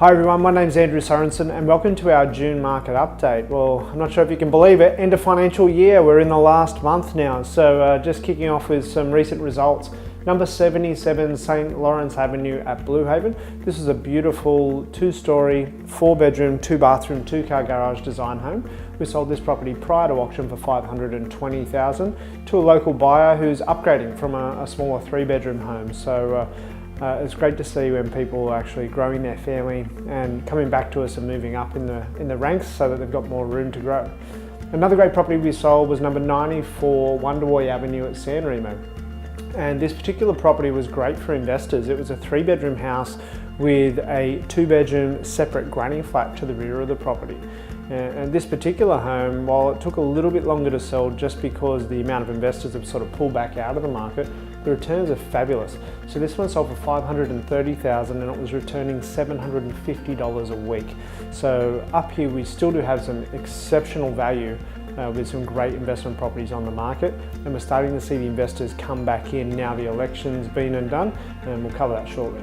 Hi everyone, my name's Andrew Sorensen and welcome to our June market update. Well, I'm not sure if you can believe it, end of financial year, we're in the last month now. So just kicking off with some recent results. Number 77 St. Lawrence Avenue at Blue Haven. This is a beautiful 2-storey, 4-bedroom, 2-bathroom, 2-car garage design home. We sold this property prior to auction for $520,000 to a local buyer who's upgrading from a smaller 3-bedroom home. So it's great to see when people are actually growing their family and coming back to us and moving up in the ranks so that they've got more room to grow. Another great property we sold was number 94 Wonderboy Avenue at San Remo. And this particular property was great for investors. It was a 3-bedroom house with a 2-bedroom separate granny flat to the rear of the property. And this particular home, while it took a little bit longer to sell just because the amount of investors have sort of pulled back out of the market, the returns are fabulous. So this one sold for $530,000 and it was returning $750 a week. So up here we still do have some exceptional value with some great investment properties on the market, and we're starting to see the investors come back in now the election's been and done, and we'll cover that shortly.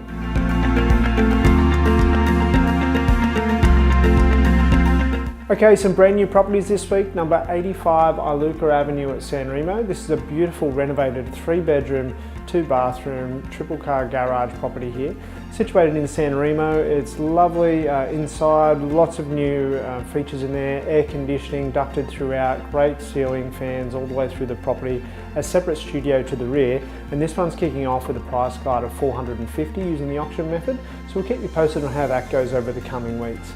Okay, some brand new properties this week. Number 85 Iluka Avenue at San Remo. This is a beautiful renovated 3-bedroom, 2-bathroom, triple-car garage property here. Situated in San Remo, it's lovely inside, lots of new features in there, air conditioning ducted throughout, great ceiling fans all the way through the property, a separate studio to the rear, and this one's kicking off with a price guide of $450 using the auction method, so we'll keep you posted on how that goes over the coming weeks.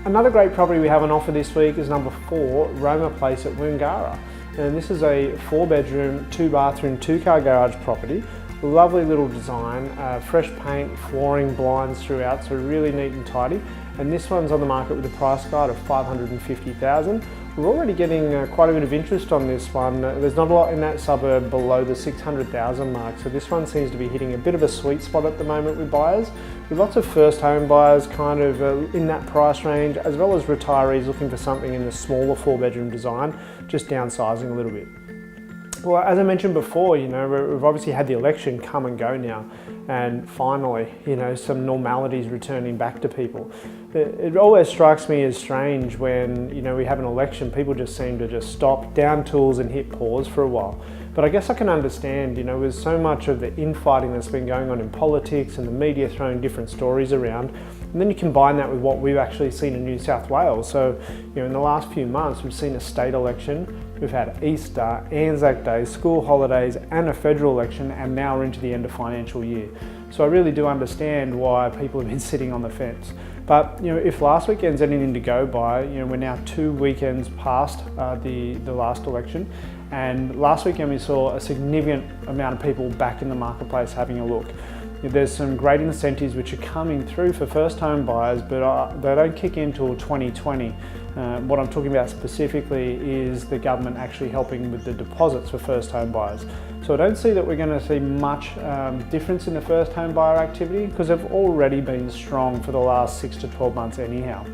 Another great property we have on offer this week is number 4 Roma Place at Woongarra, and this is a 4-bedroom, 2-bathroom, 2-car garage property. Lovely little design, fresh paint, flooring, blinds throughout, so really neat and tidy. And this one's on the market with a price guide of $550,000. We're already getting quite a bit of interest on this one. There's not a lot in that suburb below the $600,000 mark, so this one seems to be hitting a bit of a sweet spot at the moment with buyers. With lots of first home buyers kind of in that price range, as well as retirees looking for something in the smaller 4-bedroom design, just downsizing a little bit. Well, as I mentioned before, you know, we've obviously had the election come and go now, and finally, you know, some normality is returning back to people. It always strikes me as strange when, you know, we have an election, people just seem to just stop, down tools and hit pause for a while. But I guess I can understand, you know, with so much of the infighting that's been going on in politics and the media throwing different stories around, and then you combine that with what we've actually seen in New South Wales. So, you know, in the last few months, we've seen a state election, we've had Easter, Anzac Day, school holidays, and a federal election, and now we're into the end of financial year. So I really do understand why people have been sitting on the fence. But, you know, if last weekend's anything to go by, you know, we're now 2 weekends past the last election, and last weekend we saw a significant amount of people back in the marketplace having a look. There's some great incentives which are coming through for first home buyers, but they don't kick in until 2020. What I'm talking about specifically is the government actually helping with the deposits for first home buyers. So I don't see that we're going to see much difference in the first home buyer activity because they've already been strong for the last 6 to 12 months anyhow.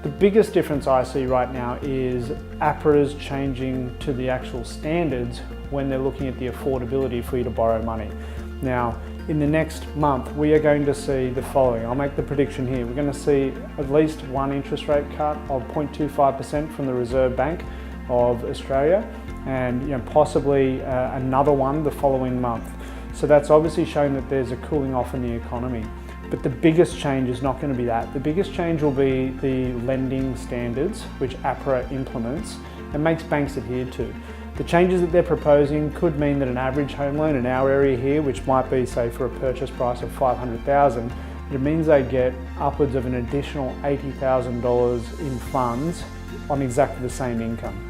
The biggest difference I see right now is APRA's changing to the actual standards when they're looking at the affordability for you to borrow money. Now, in the next month, we are going to see the following. I'll make the prediction here. We're going to see at least one interest rate cut of 0.25% from the Reserve Bank of Australia, and, you know, possibly another one the following month. So that's obviously showing that there's a cooling off in the economy. But the biggest change is not going to be that. The biggest change will be the lending standards, which APRA implements and makes banks adhere to. The changes that they're proposing could mean that an average home loan in our area here, which might be, say, for a purchase price of $500,000, it means they get upwards of an additional $80,000 in funds on exactly the same income.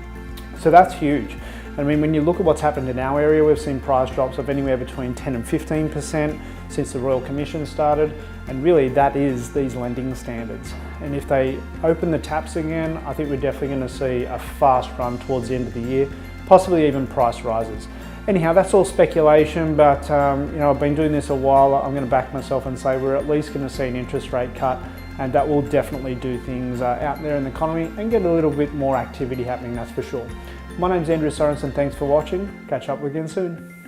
So that's huge. I mean, when you look at what's happened in our area, we've seen price drops of anywhere between 10 and 15% since the Royal Commission started, and really that is these lending standards. And if they open the taps again, I think we're definitely going to see a fast run towards the end of the year, possibly even price rises. Anyhow, that's all speculation, but you know, I've been doing this a while. I'm going to back myself and say we're at least going to see an interest rate cut, and that will definitely do things out there in the economy and get a little bit more activity happening, that's for sure. My name's Andrew Sorensen, thanks for watching. Catch up again soon.